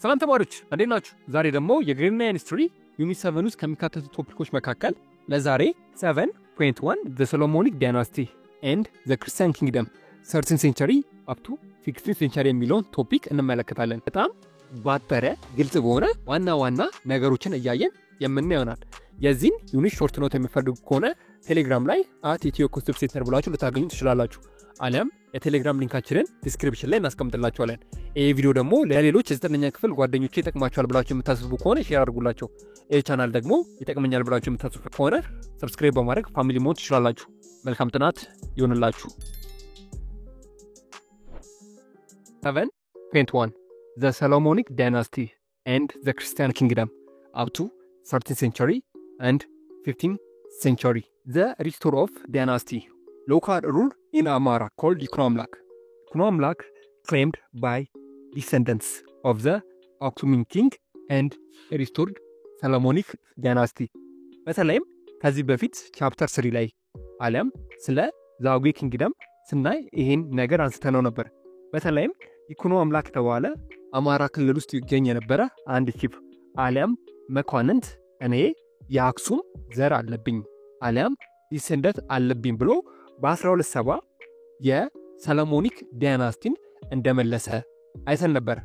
ሰላም ተማሪዎች እንዴት ናችሁ? ዛሬ ደግሞ የግሪክና ሂስትሪ ዩኒት 7 ውስጥ ከሚካተቱ ቶፒኮች መካከል ለዛሬ 7.1 the Solomonic dynasty and the Christian kingdom 13th century up to 16th century የሚለውን ቶፒክ እንመለከታለን። በጣም ባጠረ ግልጽ በሆነ ዋና ነገሮችን እያየን የምናየውናል። የዚህን ዩኒት ሾርት ኖት የሚፈልጉ ከሆነ ቴሌግራም ላይ @ethiocosmos ብላችሁ ልታገኙ ትችላላችሁ። አለም የቴሌግራም ሊንካችንን ዲስክሪፕሽን ላይ እናስቀምጥላችኋለን። ይሄ ቪዲዮ ደግሞ ለሌሎች የ9ኛ ክፍል ጓደኞቼ ይጠቅማቸዋል ብላችሁ የምታስቡ ከሆነ ሼር አድርጉላቸው። ይሄ ቻናል ደግሞ ይጠቅመኛል ብላችሁ የምታስቡ ከሆነ ሰብስክራይብ በማድረግ ፋሚሊ መሆን ትችላላችሁ። መልካም ጥናት ይሁንላችሁ። 7.1 The Solomonic dynasty and the Christian kingdom up to 13th century and 15th century. The restore of dynasty. Local rule in Amara called Yikuno Amlak. Yikuno Amlak claimed by descendants of the Aksumid king and restored Solomonic dynasty. በተለይም ከዚህ በፊት ቻፕተር 3 ላይ አለም ስለ ዛጉዌ ኪንግደም ስናይ ይሄን ነገር አንስተነው ነበር። በተለይም ይኩኖ አምላክ ተባለ አማራ ክልል ውስጥ ይገኝ የነበረ አንድ ቺፍ አለም መኳንንት እኔ የአክሱም ዘር አለብኝ አለም ዲሰንደንት አለብኝ ብሎ በ1270 የሰሎሞኒክ ዳይናስቲን እንደመለሰ አይተን ነበር።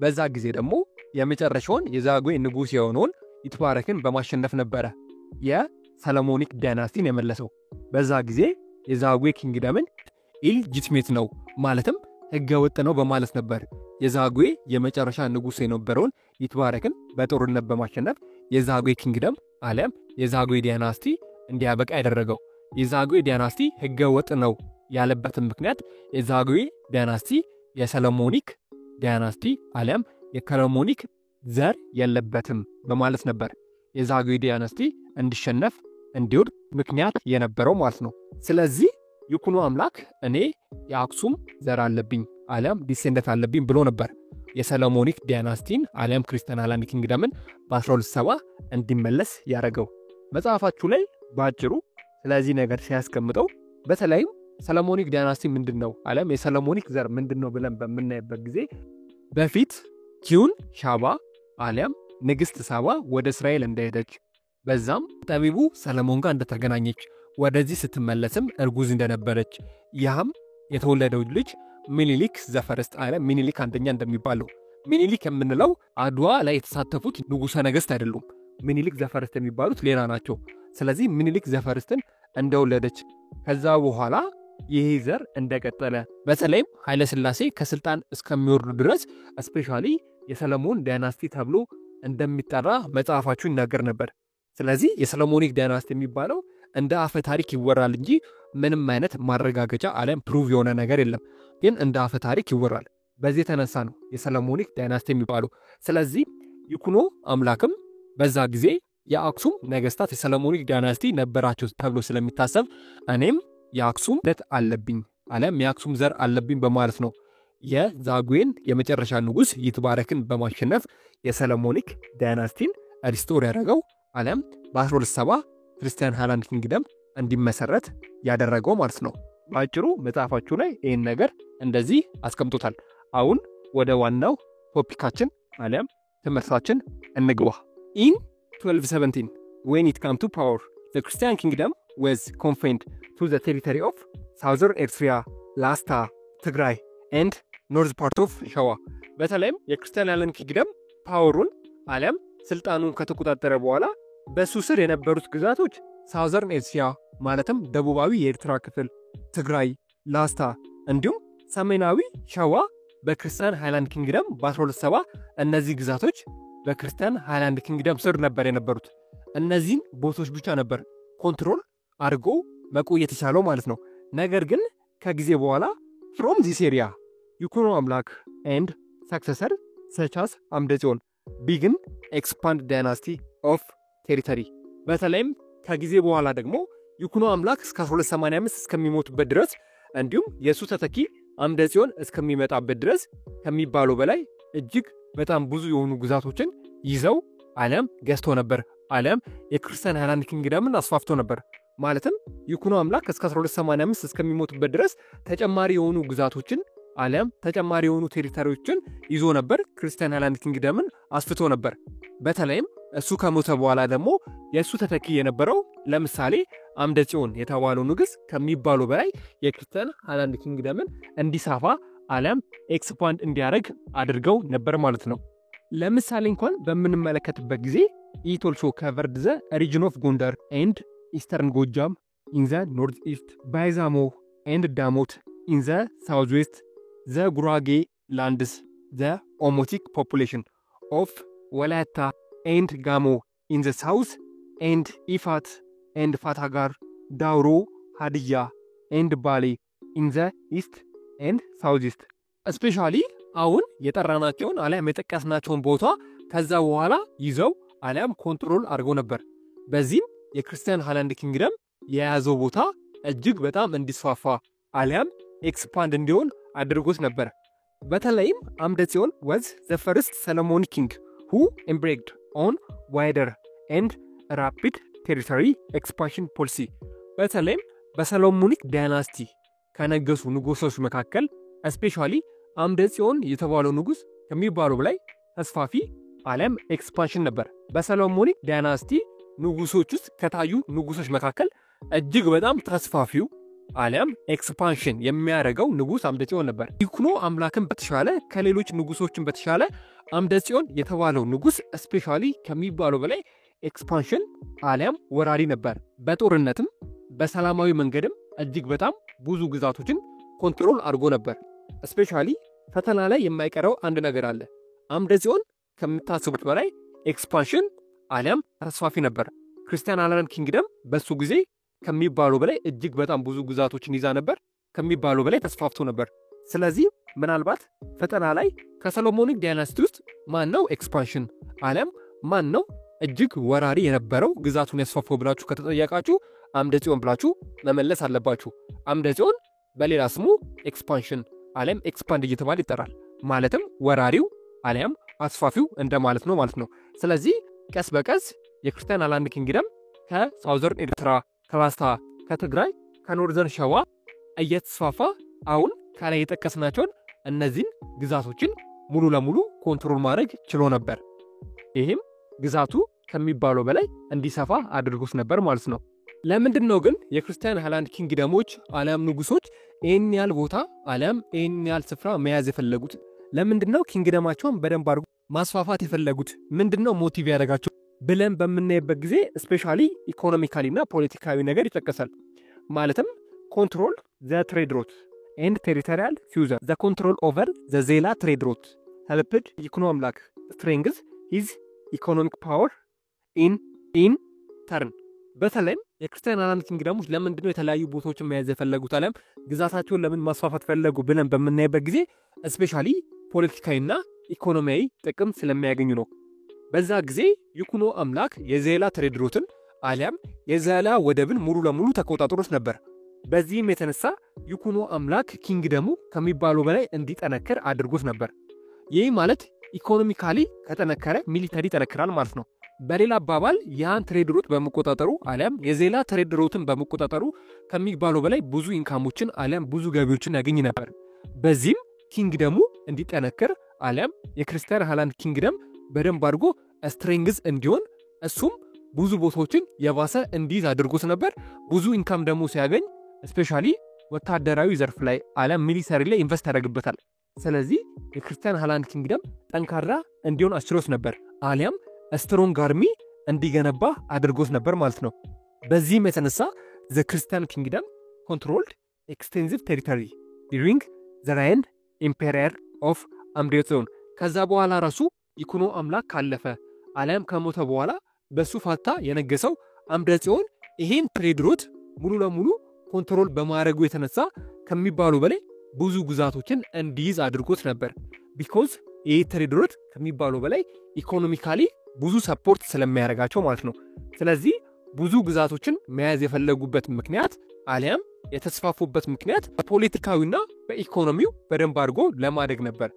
በዛ ጊዜ ደግሞ የመጨረሻውን የዛጉዌ ንጉስ የሆነውን ይትባረክን በማሸነፍ ነበረ የሰሎሞኒክ ዳይናስቲን የመለሰው። በዛ ጊዜ የዛጉዌ ኪንግደምን ኢልጂትሜት ነው ማለትም ህገወጥ ነው በማለት ነበር የዛጉዌ የመጨረሻ ንጉስ የነበረውን ይትባረክን በጦርነት በማሸነፍ የዛጉዌ ኪንግደም አለም የዛጉዌ ዳይናስቲ እንዲያበቃ ያደረገው። የዛጉዌ ዳይናስቲ ህገወጥ ነው ያለበትን ምክንያት የዛጉዌ ዳይናስቲ የሰሎሞኒክ ዳይናስቲ አለም የሰሎሞኒክ ዘር የለበትም በማለት ነበር የዛጉዌ ዳይናስቲ እንዲሸነፍ እንዲወድቅ ምክንያት የነበረው ማለት ነው። ስለዚህ ይኩኖ አምላክ እኔ የአክሱም ዘር አለብኝ አለም ዲሰንደንት አለብኝ ብሎ ነበር የሰሎሞኒክ ዳይናስቲን አለም ክርስቲያን ሃይላንድ ኪንግደምን በ1270 እንዲመለስ ያደረገው። መጽሐፋችሁ ላይ ባጭሩ ስለዚህ ነገር ሲያስቀምጠው በተለይም ሰሎሞኒክ ዳይናስቲ ምንድነው አለም የሰሎሞኒክ ዘር ምንድነው ብለን በመናይበት ጊዜ በፊት ኪዩን ሻባ አለም ንግስት ሳባ ወደ እስራኤል እንደሄደች በዛም ጠቢቡ ሰሎሞን ጋር እንደተገናኘች ወደዚህ ስትመለስም እርጉዝ እንደነበረች ያም የተወለደው ልጅ ሚኒሊክ ዘፈርስት አለም ሚኒሊክ አንደኛ እንደሚባለው ሚኒሊክ የምንለው አድዋ ላይ የተሳተፉት ንጉሠ ነገሥት አይደሉም። ሚኒሊክ ዘፈርስት የሚባሉት ሌላ ናቸው። ስለዚህ ሚኒሊክ ዘፈርስትን እንደወለደች ከዛ በኋላ ይሄ ዘር እንደቀጠለ በተለይም ኃይለ ሥላሴ ከስልጣን እስከሚወርዱ ድረስ ስፔሻሊ የሰሎሞን ዳይናስቲ ተብሎ እንደሚጠራ መጽሐፋችሁ ይናገር ነበር። ስለዚህ የሰሎሞኒክ ዳይናስቲ የሚባለው እንደ አፈ ታሪክ ይወራል እንጂ ምንም አይነት ማረጋገጫ አለም ፕሩቭ የሆነ ነገር የለም። ግን እንደ አፈ ታሪክ ይወራል። በዚህ የተነሳ ነው የሰሎሞኒክ ዳይናስቲ የሚባለው። ስለዚህ ይኩኖ አምላክም በዛ ጊዜ የአክሱም ነገስታት የሰሎሞኒክ ዳይናስቲ ነበራቸው ተብሎ ስለሚታሰብ እኔም የአክሱም ዘር አለብኝ አለም የአክሱም ዘር አለብኝ በማለት ነው የዛጉዌን የመጨረሻ ንጉስ ይትባረክን በማሸነፍ የሰሎሞኒክ ዳይናስቲን ሪስቶር ያደረገው አለም በ1270 ክርስቲያን ሃይላንድ ኪንግደም እንዲመሰረት ያደረገው ማለት ነው። ባጭሩ መጽሐፋችሁ ላይ ይሄን ነገር እንደዚህ አስቀምጦታል። አሁን ወደ ዋናው ቶፒካችን አለም ትምህርታችን እንግባ። In 1217 when it came to power the Christian kingdom was confined to the territory of southern Eritrea, Lasta, Tigray and north part of Shawa. በተለይም የክርስቲያን ሃይላንድ ኪንግደም ፓወሩን አለም ስልጣኑን ከተቆጣጠረ በኋላ በሱ ስር የነበሩት ግዛቶች ሳውዘርን ኤርትራ ማለትም ደቡባዊ የኤርትራ ክፍል፣ ትግራይ፣ ላስታ እንዲሁም ሰሜናዊ ሸዋ በክርስቲያን ሃይላንድ ኪንግደም በ1270 እነዚህ ግዛቶች በክርስቲያን ሃይላንድ ኪንግደም ስር ነበር የነበሩት። እነዚህን ቦታዎች ብቻ ነበር ኮንትሮል አድርጎ መቆየት የቻለው ማለት ነው። ነገር ግን ከጊዜ በኋላ from this area ይኩኖ አምላክ and successor such as አምደ ጽዮን begin expand dynasty of ቴሪተሪ በተለይም ከጊዜ በኋላ ደግሞ ይኩኖ አምላክ እስከ 1285 እስከሚሞቱበት ድረስ እንዲሁም የሱ ተተኪ አምደ ጽዮን እስከሚመጣበት ድረስ ከሚባለው በላይ እጅግ በጣም ብዙ የሆኑ ግዛቶችን ይዘው አለም ገዝቶ ነበር። አለም የክርስቲያን ሃይላንድ ኪንግደምን አስፋፍቶ ነበር። ማለትም ይኩኖ አምላክ እስከ 1285 እስከሚሞቱበት ድረስ ተጨማሪ የሆኑ ግዛቶችን አለም ተጨማሪ የሆኑ ቴሪቶሪዎችን ይዞ ነበር። ክርስቲያን ሃይላንድ ኪንግደምን አስፍቶ ነበር። በተለይም እሱ ከሞተ በኋላ ደግሞ የሱ ተተኪ የነበረው ለምሳሌ አምደ ጽዮን የተባለው ንጉስ ከሚባሉ በላይ የክርስቲያን ሃይላንድ ኪንግደምን እንዲሳፋ አለም ኤክስፓንድ እንዲያደርግ አድርገው ነበር ማለት ነው። ለምሳሌ እንኳን በምንመለከትበት ጊዜ it also covered the region of Gondar and Eastern Gojam in the northeast, Baizamo and Damot in the southwest, the Gurage lands, the Omotic population of Walaita and Gamo in the south, and Ifat and Fatagar, Dauro, Hadiya and Bali in the east and southeast. Especially አሁን የጠራናቸውን አለም የጠቀስናቸውን ቦታ ከዛ በኋላ ይዘው አለም ኮንትሮል አድርጎ ነበር። በዚህም የክርስቲያን ሃይላንድ ኪንግደም የያዘው ቦታ እጅግ በጣም እንዲስፋፋ አለም ኤክስፓንድ እንዲሆን አድርጎት ነበር። በተለይም አምደ ጽዮን was the first Solomonic king who embarked on wider and rapid territory expansion policy. በተለይም በሰሎሞኒክ ዳይናስቲ ከነገሱ ንጉሶች መካከል especially አምደ ጽዮን የተባለው ንጉስ ከሚባለው በላይ ተስፋፊ አለም ኤክስፓንሽን ነበር። በሰሎሞኒክ ዳይናስቲ ንጉሶች ውስጥ ከታዩ ንጉሶች መካከል እጅግ በጣም ተስፋፊው አለም ኤክስፓንሽን የሚያደርገው ንጉስ አምደ ጽዮን ነበር። ይኩኖ አምላክን በተሻለ ከሌሎች ንጉሶችን በተሻለ አምደ ጽዮን የተባለው ንጉስ ስፔሻሊ ከሚባለው በላይ ኤክስፓንሽን አለም ወራሪ ነበር። በጦርነትም በሰላማዊ መንገድም እጅግ በጣም ብዙ ግዛቶችን ኮንትሮል አድርጎ ነበር። ስፔሻሊ ፈተና ላይ የማይቀረው አንድ ነገር አለ። አምደ ጽዮን ከምታስቡት በላይ ኤክስፓንሽን አለም ተስፋፊ ነበር። ክርስቲያን ሃይላንድ ኪንግደም በሱ ጊዜ ከሚባሉ በላይ እጅግ በጣም ብዙ ግዛቶችን ይዛ ነበር፣ ከሚባሉ በላይ ተስፋፍቶ ነበር። ስለዚህ ምናልባት ፈተና ላይ ከሰሎሞኒክ ዳይናስቲ ውስጥ ማን ነው ኤክስፓንሽን አለም ማን ነው እጅግ ወራሪ የነበረው ግዛቱን ያስፋፋው ብላችሁ ከተጠየቃችሁ አምደ ጽዮን ብላችሁ መመለስ አለባችሁ። አምደ ጽዮን በሌላ ስሙ ኤክስፓንሽን አለም ኤክስፓንድ እየተባለ ይጠራል። ማለትም ወራሪው አለም አስፋፊው እንደማለት ነው ማለት ነው። ስለዚህ ቀስ በቀስ የክርስቲያን ሃይላንድ ኪንግደም ከሳውዘርን ኤርትራ፣ ከላስታ፣ ከትግራይ፣ ከኖርዘርን ሸዋ እየተስፋፋ አሁን ከላይ የጠቀስናቸውን እነዚህን ግዛቶችን ሙሉ ለሙሉ ኮንትሮል ማድረግ ችሎ ነበር። ይህም ግዛቱ ከሚባለው በላይ እንዲሰፋ አድርጎት ነበር ማለት ነው። ለምንድን ነው ግን የክርስቲያን ሃይላንድ ኪንግደሞች አለም ንጉሶች ይህን ያህል ቦታ አለም ይህን ያህል ስፍራ መያዝ የፈለጉት? ለምንድን ነው ኪንግደማቸውን በደንብ አድርጎ ማስፋፋት የፈለጉት? ምንድነው ሞቲቭ ያደረጋቸው ብለን በምናይበት ጊዜ ስፔሻሊ ኢኮኖሚካሊ እና ፖለቲካዊ ነገር ይጠቀሳል። ማለትም ኮንትሮል ዘ ትሬድ ሮት ኤንድ ቴሪቶሪያል ፊውዘር ዘ ኮንትሮል ኦቨር ዘ ዜላ ትሬድ ሮት ሄልፕድ ይኩኖ አምላክ ስትሬንግዝ ሂዝ ኢኮኖሚክ ፓወር ኢን ተርን። በተለይም የክርስቲያን ሃይላንድ ኪንግደሞች ለምንድነው የተለያዩ ቦታዎችን መያዝ የፈለጉት አለም ግዛታቸውን ለምን ማስፋፋት ፈለጉ ብለን በምናይበት ጊዜ ስፔሻሊ ፖለቲካዊና ኢኮኖሚያዊ ጥቅም ስለሚያገኙ ነው። በዛ ጊዜ ይኩኖ አምላክ የዜላ ትሬድ ሮትን አሊያም የዜላ ወደብን ሙሉ ለሙሉ ተቆጣጥሮት ነበር። በዚህም የተነሳ ይኩኖ አምላክ ኪንግደሙ ከሚባለው በላይ እንዲጠነክር አድርጎት ነበር። ይህ ማለት ኢኮኖሚካሊ ከጠነከረ ሚሊታሪ ጠነክራል ማለት ነው። በሌላ አባባል ያን ትሬድ ሮት በመቆጣጠሩ አሊያም የዜላ ትሬድ ሮትን በመቆጣጠሩ ከሚባለው በላይ ብዙ ኢንካሞችን አሊያም ብዙ ገቢዎችን ያገኝ ነበር። በዚህም ኪንግደሙ እንዲጠነክር አሊያም የክርስቲያን ሃይላንድ ኪንግደም በደንብ አድርጎ ስትሬንግዝ እንዲሆን እሱም ብዙ ቦታዎችን የባሰ እንዲይዝ አድርጎት ነበር። ብዙ ኢንካም ደግሞ ሲያገኝ ስፔሻሊ ወታደራዊ ዘርፍ ላይ አሊያም ሚሊተሪ ላይ ኢንቨስት ያደርግበታል። ስለዚህ የክርስቲያን ሃይላንድ ኪንግደም ጠንካራ እንዲሆን አስችሎት ነበር አሊያም ስትሮንግ አርሚ እንዲገነባ አድርጎት ነበር ማለት ነው። በዚህም የተነሳ ዘ ክርስቲያን ኪንግደም ኮንትሮልድ ኤክስቴንሲቭ ቴሪቶሪ ዱሪንግ ዘ ራይን ኢምፔሪየር ኦፍ አምደ ጽዮን። ከዛ በኋላ ራሱ ይኩኖ አምላክ ካለፈ አሊያም ከሞተ በኋላ በሱ ፋታ የነገሰው አምደ ጽዮን ይሄን ትሬድ ሮት ሙሉ ለሙሉ ኮንትሮል በማድረጉ የተነሳ ከሚባሉ በላይ ብዙ ግዛቶችን እንዲይዝ አድርጎት ነበር። ቢኮዝ ይሄ ትሬድ ሮት ከሚባሉ በላይ ኢኮኖሚካሊ ብዙ ሰፖርት ስለሚያደርጋቸው ማለት ነው። ስለዚህ ብዙ ግዛቶችን መያዝ የፈለጉበት ምክንያት አሊያም የተስፋፉበት ምክንያት በፖለቲካዊና በኢኮኖሚው በደንብ አድርጎ ለማደግ ነበር።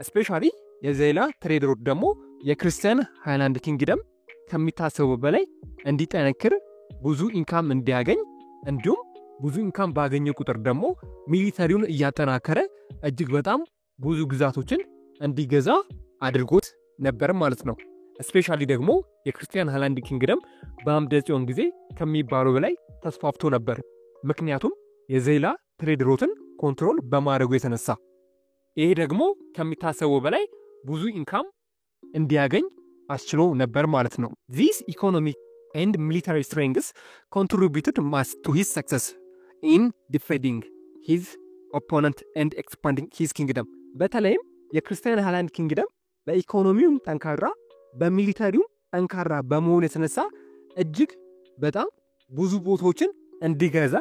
ስፔሻሊ የዜላ ትሬድ ሮት ደግሞ የክርስቲያን ሃይላንድ ኪንግደም ከሚታሰበው በላይ እንዲጠነክር ብዙ ኢንካም እንዲያገኝ እንዲሁም ብዙ ኢንካም ባገኘ ቁጥር ደግሞ ሚሊተሪውን እያጠናከረ እጅግ በጣም ብዙ ግዛቶችን እንዲገዛ አድርጎት ነበር ማለት ነው። ስፔሻሊ ደግሞ የክርስቲያን ሃይላንድ ኪንግደም በአምደ ጽዮን ጊዜ ከሚባለው በላይ ተስፋፍቶ ነበር። ምክንያቱም የዜላ ትሬድ ሮትን ኮንትሮል በማድረጉ የተነሳ ይሄ ደግሞ ከሚታሰበው በላይ ብዙ ኢንካም እንዲያገኝ አስችሎ ነበር ማለት ነው። These economic and military strengths contributed much to his success in defeating his opponent and expanding his kingdom. በተለይም የክርስቲያን ሃይላንድ ኪንግደም በኢኮኖሚው ጠንካራ በሚሊተሪው ጠንካራ በመሆኑ የተነሳ እጅግ በጣም ብዙ ቦታዎችን እንዲገዛ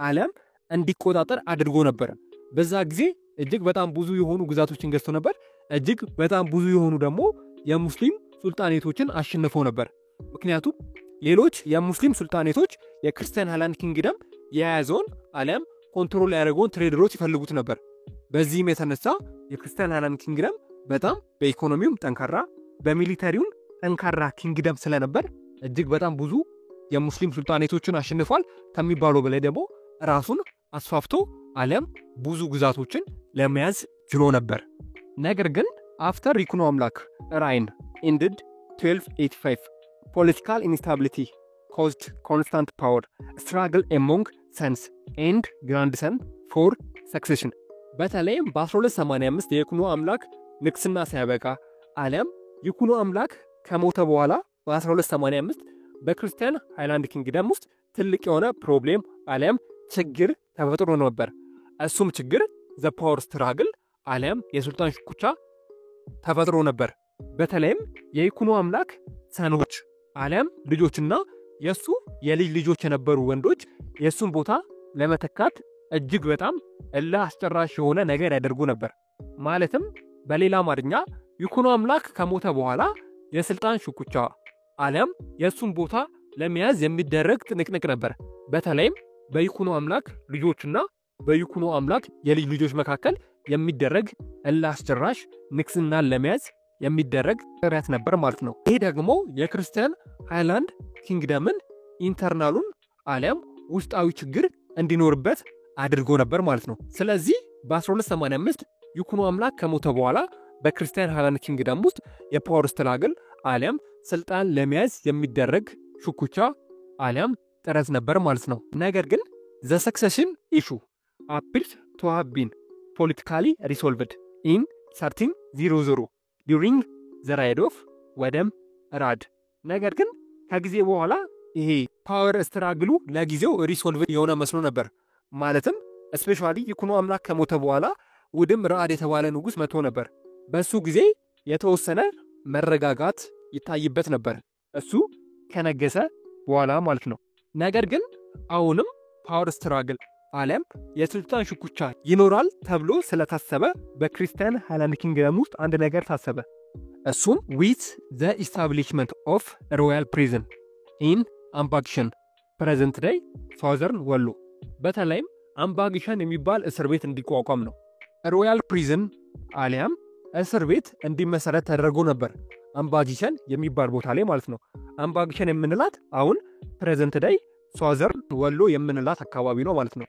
ዓለም እንዲቆጣጠር አድርጎ ነበር። በዛ ጊዜ እጅግ በጣም ብዙ የሆኑ ግዛቶችን ገዝቶ ነበር። እጅግ በጣም ብዙ የሆኑ ደግሞ የሙስሊም ሱልጣኔቶችን አሸንፎ ነበር። ምክንያቱም ሌሎች የሙስሊም ሱልጣኔቶች የክርስቲያን ሃይላንድ ኪንግደም የያዘውን ዓለም ኮንትሮል ያደረገውን ትሬደሮች ይፈልጉት ነበር። በዚህም የተነሳ የክርስቲያን ሃይላንድ ኪንግደም በጣም በኢኮኖሚውም ጠንካራ በሚሊተሪውም ጠንካራ ኪንግደም ስለነበር እጅግ በጣም ብዙ የሙስሊም ሱልጣኔቶችን አሸንፏል። ከሚባለው በላይ ደግሞ ራሱን አስፋፍቶ ዓለም ብዙ ግዛቶችን ለመያዝ ችሎ ነበር። ነገር ግን after ይኩኖ አምላክ reign ended 1285 political instability caused constant power struggle among sons and grandson for succession. በተለይም በ1285 የይኩኖ አምላክ ንግስና ሲያበቃ ዓለም ይኩኖ አምላክ ከሞተ በኋላ በ1285 በክርስቲያን ሃይላንድ ኪንግደም ውስጥ ትልቅ የሆነ ፕሮብሌም ዓለም ችግር ተፈጥሮ ነበር። እሱም ችግር the power struggle ዓለም የሱልጣን ሽኩቻ ተፈጥሮ ነበር። በተለይም የይኩኖ አምላክ ሰኖች ዓለም ልጆችና የሱ የልጅ ልጆች የነበሩ ወንዶች የሱን ቦታ ለመተካት እጅግ በጣም አስጨራሽ የሆነ ነገር ያደርጉ ነበር። ማለትም በሌላ አማርኛ ይኩኖ አምላክ ከሞተ በኋላ የስልጣን ሽኩቻ ዓለም የሱን ቦታ ለመያዝ የሚደረግ ትንቅንቅ ነበር። በተለይም በይኩኖ አምላክ ልጆችና በይኩኖ አምላክ የልጅ ልጆች መካከል የሚደረግ አስጨራሽ ንግስናን ለመያዝ የሚደረግ ጥረት ነበር ማለት ነው። ይሄ ደግሞ የክርስቲያን ሃይላንድ ኪንግደምን ኢንተርናሉን ዓለም ውስጣዊ ችግር እንዲኖርበት አድርጎ ነበር ማለት ነው። ስለዚህ በ1285 ይኩኖ አምላክ ከሞተ በኋላ በክርስቲያን ሃይላንድ ኪንግደም ውስጥ የፓወር ስትራግል ዓለም ስልጣን ለመያዝ የሚደረግ ሽኩቻ ዓለም ጥረት ነበር ማለት ነው። ነገር ግን the succession issue appears to have been politically resolved in 1300 during the reign of ወደም ራድ። ነገር ግን ከጊዜ በኋላ ይሄ ፓወር ስትራግሉ ለጊዜው ሪሶልቭ የሆነ መስሎ ነበር። ማለትም ስፔሻሊ ይኩኖ አምላክ ከሞተ በኋላ ወደም ራድ የተባለ ንጉስ መጥቶ ነበር። በሱ ጊዜ የተወሰነ መረጋጋት ይታይበት ነበር እሱ ከነገሰ በኋላ ማለት ነው። ነገር ግን አሁንም ፓወር ስትራግል ዓለም የስልጣን ሽኩቻ ይኖራል ተብሎ ስለታሰበ በክርስቲያን ሃይላንድ ኪንግደም ውስጥ አንድ ነገር ታሰበ። እሱም with the establishment of a royal prison in አምባግሸን present day southern ወሎ። በተለይም አምባግሸን የሚባል እስር ቤት እንዲቋቋም ነው። ሮያል ፕሪዝን አሊያም እስር ቤት እንዲመሰረት ተደርጎ ነበር አምባግሸን የሚባል ቦታ ላይ ማለት ነው። አምባግሸን የምንላት አሁን present day southern ወሎ የምንላት አካባቢ ነው ማለት ነው።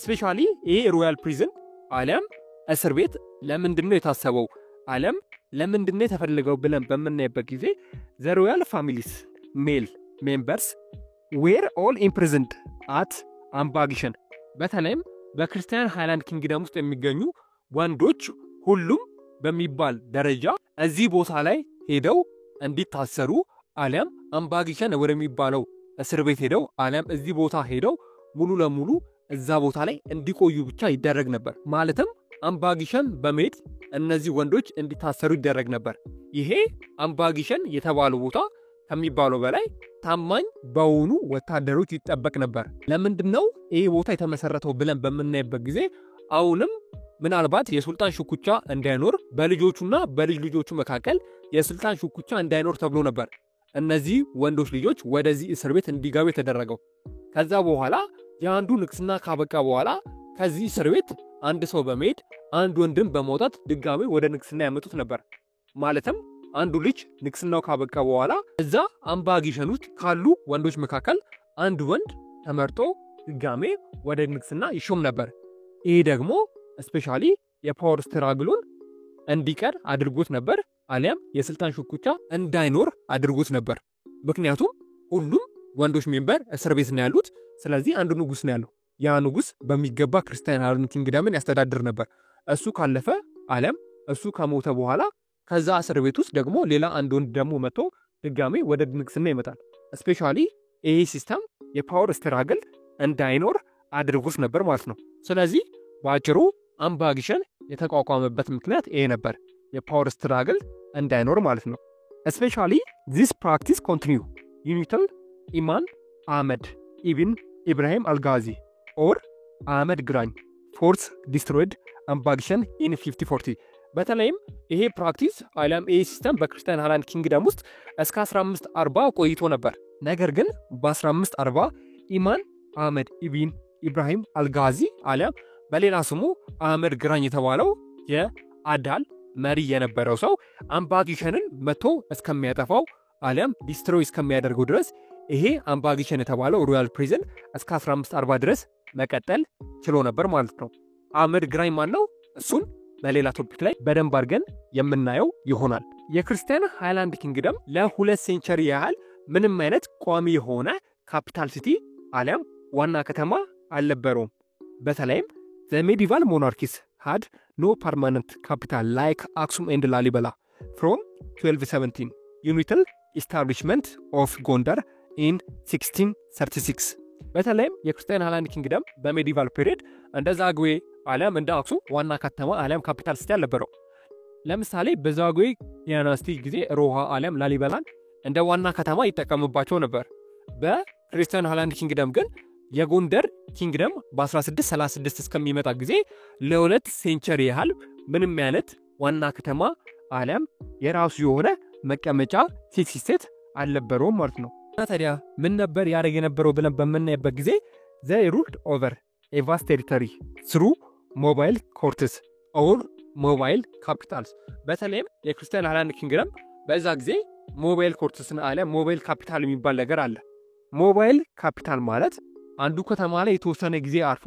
ስፔሻሊ ይሄ ሮያል ፕሪዝን አሊያም እስር ቤት ለምንድነው የታሰበው ዓለም ለምንድነው የተፈለገው ብለን በመናይበት ጊዜ the royal families male members were all imprisoned at አምባግሸን። በተለይም በክርስቲያን ሃይላንድ ኪንግደም ውስጥ የሚገኙ ወንዶች ሁሉም በሚባል ደረጃ እዚህ ቦታ ላይ ሄደው እንዲታሰሩ ዓለም አምባግሸን ወደሚባለው እስር ቤት ሄደው ዓለም እዚህ ቦታ ሄደው ሙሉ ለሙሉ እዛ ቦታ ላይ እንዲቆዩ ብቻ ይደረግ ነበር። ማለትም አምባግሸን በመሄድ እነዚህ ወንዶች እንዲታሰሩ ይደረግ ነበር። ይሄ አምባግሸን የተባለው ቦታ ከሚባለው በላይ ታማኝ በሆኑ ወታደሮች ይጠበቅ ነበር። ለምንድነው ይሄ ቦታ የተመሰረተው ብለን በመናይበት ጊዜ አሁንም ምናልባት የሱልጣን ሽኩቻ እንዳይኖር በልጆቹና በልጅ ልጆቹ መካከል የሱልጣን ሽኩቻ እንዳይኖር ተብሎ ነበር እነዚህ ወንዶች ልጆች ወደዚህ እስር ቤት እንዲገቡ የተደረገው። ከዛ በኋላ የአንዱ ንግስና ካበቃ በኋላ ከዚህ እስር ቤት አንድ ሰው በመሄድ አንድ ወንድም በመውጣት ድጋሜ ወደ ንግስና ያመጡት ነበር። ማለትም አንዱ ልጅ ንግስናው ካበቃ በኋላ እዛ አምባግሸን ውስጥ ካሉ ወንዶች መካከል አንድ ወንድ ተመርጦ ድጋሜ ወደ ንግስና ይሾም ነበር። ይሄ ደግሞ ስፔሻሊ የፓወር ስትራግሉን እንዲቀር አድርጎት ነበር፣ አሊያም የስልጣን ሽኩቻ እንዳይኖር አድርጎት ነበር። ምክንያቱም ሁሉም ወንዶች ሜምበር እስር ቤት ነው ያሉት። ስለዚህ አንድ ንጉስ ነው ያለው። ያ ንጉስ በሚገባ ክርስቲያን ሃላንድ ኪንግደምን ያስተዳድር ነበር። እሱ ካለፈ አሊያም እሱ ከሞተ በኋላ ከዛ እስር ቤት ውስጥ ደግሞ ሌላ አንድ ወንድ ደግሞ መጥቶ ድጋሜ ወደ ንግስና ይመጣል። ስፔሻሊ ይሄ ሲስተም የፓወር ስትራግል እንዳይኖር አድርጎት ነበር ማለት ነው። ስለዚህ በአጭሩ አምባጊሸን የተቋቋመበት ምክንያት ይሄ ነበር፣ የፓወር ስትራግል እንዳይኖር ማለት ነው። ስፔሻሊ ዚስ ፕራክቲስ ኮንቲኒው ዩኒትል ኢማም አህመድ ኢብን ኢብራሂም አልጋዚ ኦር አህመድ ግራኝ ፎርስ ዲስትሮይድ አምባጊሸን ኢን 1540። በተለይም ይሄ ፕራክቲስ አሊያም ይሄ ሲስተም በክርስቲያን ሃላንድ ኪንግደም ውስጥ እስከ 1540 ቆይቶ ነበር። ነገር ግን በ1540 ኢማም አህመድ ኢብን ኢብራሂም አልጋዚ አሊያም በሌላ ስሙ አህመድ ግራኝ የተባለው የአዳል መሪ የነበረው ሰው አምባጊሸንን መቶ እስከሚያጠፋው አሊያም ዲስትሮይ እስከሚያደርገው ድረስ ይሄ አምባጊሸን የተባለው ሮያል ፕሪዝን እስከ 1540 ድረስ መቀጠል ችሎ ነበር ማለት ነው። አህመድ ግራኝ ማን ነው? እሱን በሌላ ቶፒክ ላይ በደንብ አድርገን የምናየው ይሆናል። የክርስቲያን ሃይላንድ ኪንግደም ለ2 ሴንቸሪ ያህል ምንም አይነት ቋሚ የሆነ ካፒታል ሲቲ አሊያም ዋና ከተማ አልነበረውም። በተለይም the medieval monarchies had no permanent capital like Aksum and Lalibela from 1217 unital establishment of Gondar in 1636። በተለይም የክርስቲያን ሃላንድ ኪንግደም በሜዲቫል ፔሪድ እንደ ዛጉዌ አሊያም እንደ አክሱም ዋና ከተማ አሊያም ካፒታል ሲቲ አልነበረው። ለምሳሌ በዛጉዌ ዳይናስቲ ጊዜ ሮሃ አሊያም ላሊበላን እንደ ዋና ከተማ ይጠቀምባቸው ነበር። በክርስቲያን ሃላንድ ኪንግደም ግን የጎንደር ኪንግደም በ1636 እስከሚመጣ ጊዜ ለ2 ሴንቸሪ ያህል ምንም አይነት ዋና ከተማ አሊያም የራሱ የሆነ መቀመጫ ሲቲ አልነበረውም ማለት ነው። ታዲያ ምን ነበር ያደርግ የነበረው ብለን በምናይበት ጊዜ they ruled over a vast territory through mobile courts or mobile capitals። በተለይም የክርስቲያን ሃላንድ ኪንግደም በዛ ጊዜ ሞባይል ኮርትስና አሊያም ሞባይል ካፒታል የሚባል ነገር አለ። ሞባይል ካፒታል ማለት አንዱ ከተማ ላይ የተወሰነ ጊዜ አርፎ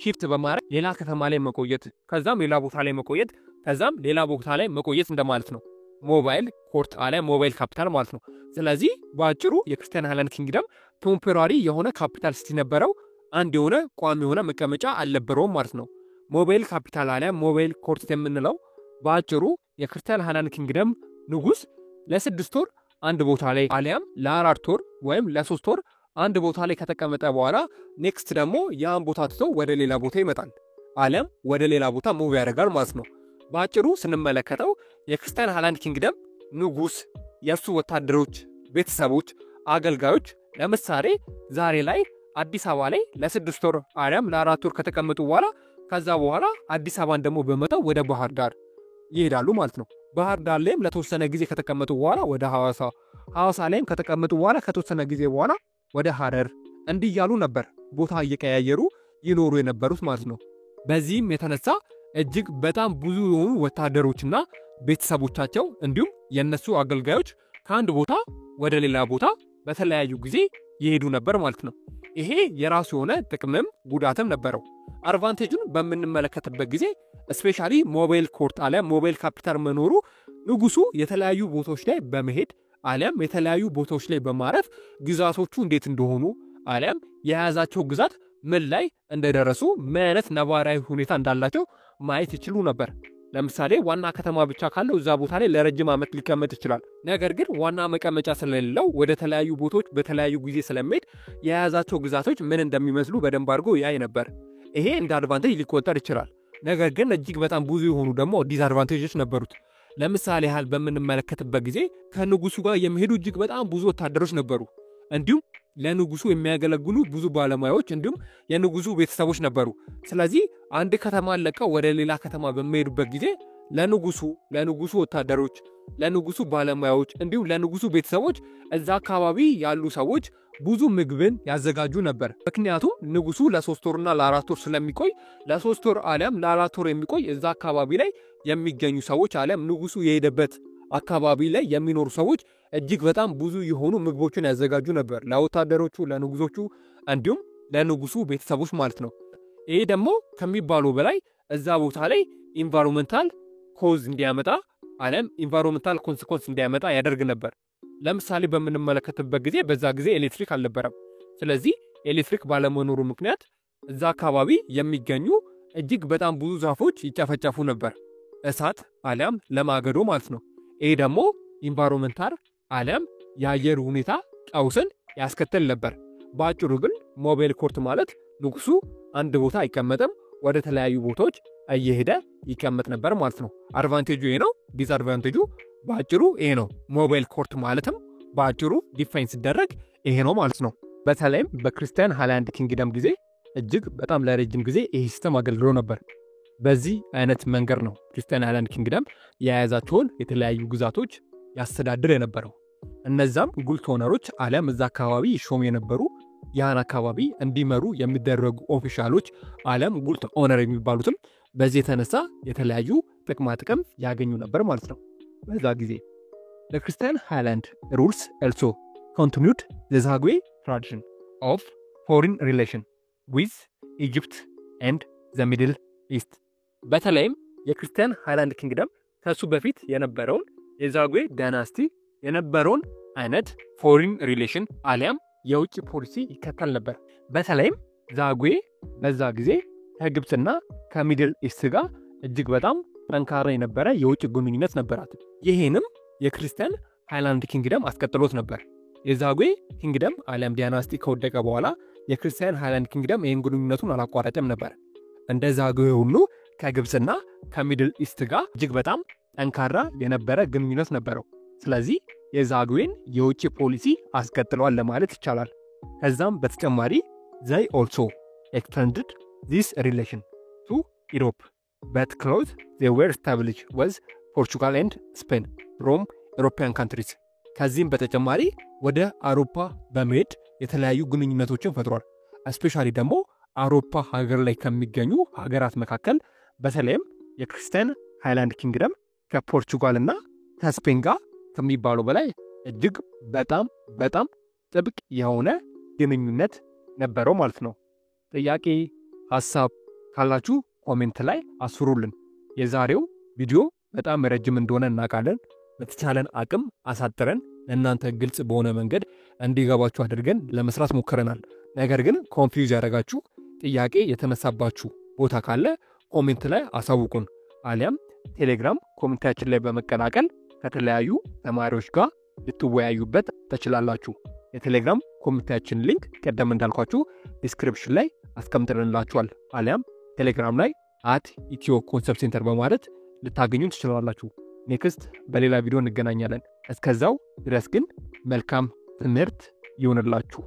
ሺፍት በማድረግ ሌላ ከተማ ላይ መቆየት፣ ከዛም ሌላ ቦታ ላይ መቆየት፣ ከዛም ሌላ ቦታ ላይ መቆየት እንደማለት ነው። ሞባይል ኮርት አሊያም ሞባይል ካፒታል ማለት ነው። ስለዚህ በአጭሩ የክርስቲያን ሃላንድ ኪንግደም ቴምፖራሪ የሆነ ካፒታል ሲቲ ነበረው፣ አንድ የሆነ ቋሚ የሆነ መቀመጫ አልነበረውም ማለት ነው። ሞባይል ካፒታል አሊያም ሞባይል ኮርት የምንለው በአጭሩ የክርስቲያን ሃላንድ ኪንግደም ንጉስ ለ6 ወር አንድ ቦታ ላይ አሊያም ለ4 ወር ወይም ለ3 ወር አንድ ቦታ ላይ ከተቀመጠ በኋላ ኔክስት ደግሞ ያን ቦታ ትቶ ወደ ሌላ ቦታ ይመጣል አሊያም ወደ ሌላ ቦታ ሙቭ ያደርጋል ማለት ነው። በአጭሩ ስንመለከተው የክርስቲያን ሃላንድ ኪንግደም ንጉስ፣ የእሱ ወታደሮች፣ ቤተሰቦች፣ አገልጋዮች ለምሳሌ ዛሬ ላይ አዲስ አበባ ላይ ለ6 ወር አሊያም ለ4 ወር ከተቀመጡ በኋላ ከዛ በኋላ አዲስ አበባን ደግሞ በመተው ወደ ባህር ዳር ይሄዳሉ ማለት ነው። ባህር ዳር ላይም ለተወሰነ ጊዜ ከተቀመጡ በኋላ ወደ ሐዋሳ ላይም ከተቀመጡ በኋላ ከተወሰነ ጊዜ በኋላ ወደ ሐረር እንዲያሉ ነበር ቦታ እየቀያየሩ ይኖሩ የነበሩት ማለት ነው። በዚህም የተነሳ እጅግ በጣም ብዙ የሆኑ ወታደሮችና ቤተሰቦቻቸው እንዲሁም የነሱ አገልጋዮች ከአንድ ቦታ ወደ ሌላ ቦታ በተለያዩ ጊዜ ይሄዱ ነበር ማለት ነው። ይሄ የራሱ የሆነ ጥቅምም ጉዳትም ነበረው። አድቫንቴጁን በምንመለከትበት ጊዜ ስፔሻሊ ሞባይል ኮርት አሊያም ሞባይል ካፒታል መኖሩ ንጉሱ የተለያዩ ቦታዎች ላይ በመሄድ አሊያም የተለያዩ ቦታዎች ላይ በማረፍ ግዛቶቹ እንዴት እንደሆኑ አሊያም የያዛቸው ግዛት ምን ላይ እንደደረሱ ምን አይነት ነባራዊ ሁኔታ እንዳላቸው ማየት ይችሉ ነበር። ለምሳሌ ዋና ከተማ ብቻ ካለው እዛ ቦታ ላይ ለረጅም ዓመት ሊቀመጥ ይችላል። ነገር ግን ዋና መቀመጫ ስለሌለው ወደ ተለያዩ ቦታዎች በተለያዩ ጊዜ ስለሚሄድ የያዛቸው ግዛቶች ምን እንደሚመስሉ በደንብ አድርጎ ያይ ነበር። ይሄ እንደ አድቫንቴጅ ሊቆጠር ይችላል። ነገር ግን እጅግ በጣም ብዙ የሆኑ ደግሞ ዲስአድቫንቴጆች ነበሩት። ለምሳሌ ያህል በምንመለከትበት ጊዜ ከንጉሱ ጋር የሚሄዱ እጅግ በጣም ብዙ ወታደሮች ነበሩ። እንዲሁም ለንጉሱ የሚያገለግሉ ብዙ ባለሙያዎች እንዲሁም የንጉሱ ቤተሰቦች ነበሩ። ስለዚህ አንድ ከተማ ለቀው ወደ ሌላ ከተማ በሚሄዱበት ጊዜ ለንጉሱ ወታደሮች፣ ለንጉሱ ባለሙያዎች እንዲሁም ለንጉሱ ቤተሰቦች እዛ አካባቢ ያሉ ሰዎች ብዙ ምግብን ያዘጋጁ ነበር። ምክንያቱም ንጉሱ ለ3 ወርና ለ4 ወር ስለሚቆይ ለ3 ወር አሊያም ለ4 ወር የሚቆይ እዛ አካባቢ ላይ የሚገኙ ሰዎች አሊያም ንጉሱ የሄደበት አካባቢ ላይ የሚኖሩ ሰዎች እጅግ በጣም ብዙ የሆኑ ምግቦችን ያዘጋጁ ነበር ለወታደሮቹ፣ ለንጉሶቹ እንዲሁም ለንጉሱ ቤተሰቦች ማለት ነው። ይሄ ደግሞ ከሚባለው በላይ እዛ ቦታ ላይ ኢንቫይሮንመንታል ኮዝ እንዲያመጣ አለም ኢንቫይሮንመንታል ኮንሲኮንስ እንዲያመጣ ያደርግ ነበር። ለምሳሌ በምንመለከትበት ጊዜ በዛ ጊዜ ኤሌክትሪክ አልነበረም። ስለዚህ ኤሌክትሪክ ባለመኖሩ ምክንያት እዛ አካባቢ የሚገኙ እጅግ በጣም ብዙ ዛፎች ይጨፈጨፉ ነበር፣ እሳት አለም ለማገዶ ማለት ነው። ይሄ ደግሞ ኢንቫይሮንመንታል አለም የአየር ሁኔታ ቀውስን ያስከትል ነበር። በአጭሩ ግን ሞባይል ኮርት ማለት ንጉሱ አንድ ቦታ አይቀመጥም፣ ወደ ተለያዩ ቦታዎች እየሄደ ይቀመጥ ነበር ማለት ነው። አድቫንቴጁ ይሄ ነው። ዲስአድቫንቴጁ በአጭሩ ይሄ ነው። ሞባይል ኮርት ማለትም በአጭሩ ዲፋይን ሲደረግ ይሄ ነው ማለት ነው። በተለይም በክርስቲያን ሃይላንድ ኪንግደም ጊዜ እጅግ በጣም ለረጅም ጊዜ ይሄ ሲስተም አገልግሎ ነበር። በዚህ አይነት መንገድ ነው ክርስቲያን ሃይላንድ ኪንግደም የያዛቸውን የተለያዩ ግዛቶች ያስተዳድር የነበረው። እነዛም ጉልት ኦነሮች አለም እዛ አካባቢ ይሾሙ የነበሩ ያን አካባቢ እንዲመሩ የሚደረጉ ኦፊሻሎች አለም ጉልት ኦነር የሚባሉትም በዚህ የተነሳ የተለያዩ ጥቅማ ጥቅም ያገኙ ነበር ማለት ነው። በዛ ጊዜ the Christian Highland rules also continued the Zagwe tradition of foreign relation with Egypt and the Middle East። በተለይም የክርስቲያን ሃይላንድ ኪንግደም ከሱ በፊት የነበረውን የዛግዌ ዳይናስቲ የነበረውን አይነት ፎሪን ሪሌሽን አሊያም የውጭ ፖሊሲ ይከተል ነበር። በተለይም ዛግዌ በዛ ጊዜ ከግብፅና ከሚድል ኢስት ጋር እጅግ በጣም ጠንካራ የነበረ የውጭ ግንኙነት ነበራት። ይሄንም የክርስቲያን ሃይላንድ ኪንግደም አስቀጥሎት ነበር። የዛግዌ ኪንግደም አሊያም ዳይናስቲ ከወደቀ በኋላ የክርስቲያን ሃይላንድ ኪንግደም ይህን ግንኙነቱን አላቋረጠም ነበር። እንደ ዛግዌ ሁሉ ከግብፅና ከሚድል ኢስት ጋር እጅግ በጣም ጠንካራ የነበረ ግንኙነት ነበረው። ስለዚህ የዛግዌን የውጭ ፖሊሲ አስቀጥሏል ለማለት ይቻላል። ከዛም በተጨማሪ they also extended this relation to Europe, but close they were established with Portugal and Spain from European countries። ከዚህም በተጨማሪ ወደ አውሮፓ በመሄድ የተለያዩ ግንኙነቶችን ፈጥሯል። እስፔሻሊ ደግሞ አውሮፓ ሀገር ላይ ከሚገኙ ሀገራት መካከል በተለይም የክርስቲያን ሃይላንድ ኪንግደም ከፖርቹጋል እና ከስፔን ጋር ከሚባለው በላይ እጅግ በጣም በጣም ጥብቅ የሆነ ግንኙነት ነበረው ማለት ነው። ጥያቄ ሐሳብ ካላችሁ ኮሜንት ላይ አስፍሩልን። የዛሬው ቪዲዮ በጣም ረጅም እንደሆነ እናውቃለን። በተቻለን አቅም አሳጥረን ለእናንተ ግልጽ በሆነ መንገድ እንዲገባችሁ አድርገን ለመስራት ሞክረናል። ነገር ግን ኮንፊውዝ ያደረጋችሁ ጥያቄ የተነሳባችሁ ቦታ ካለ ኮሜንት ላይ አሳውቁን፣ አሊያም ቴሌግራም ኮሜንታችን ላይ በመቀላቀል ከተለያዩ ተማሪዎች ጋር ልትወያዩበት ትችላላችሁ። የቴሌግራም ኮሜንታችን ሊንክ ቀደም እንዳልኳችሁ ዲስክሪፕሽን ላይ አስቀምጠንላችኋል፣ አሊያም ቴሌግራም ላይ @ኢትዮኮንሰፕት በማለት ልታገኙ ትችላላችሁ። ኔክስት በሌላ ቪዲዮ እንገናኛለን። እስከዛው ድረስ ግን መልካም ትምህርት ይሁንላችሁ።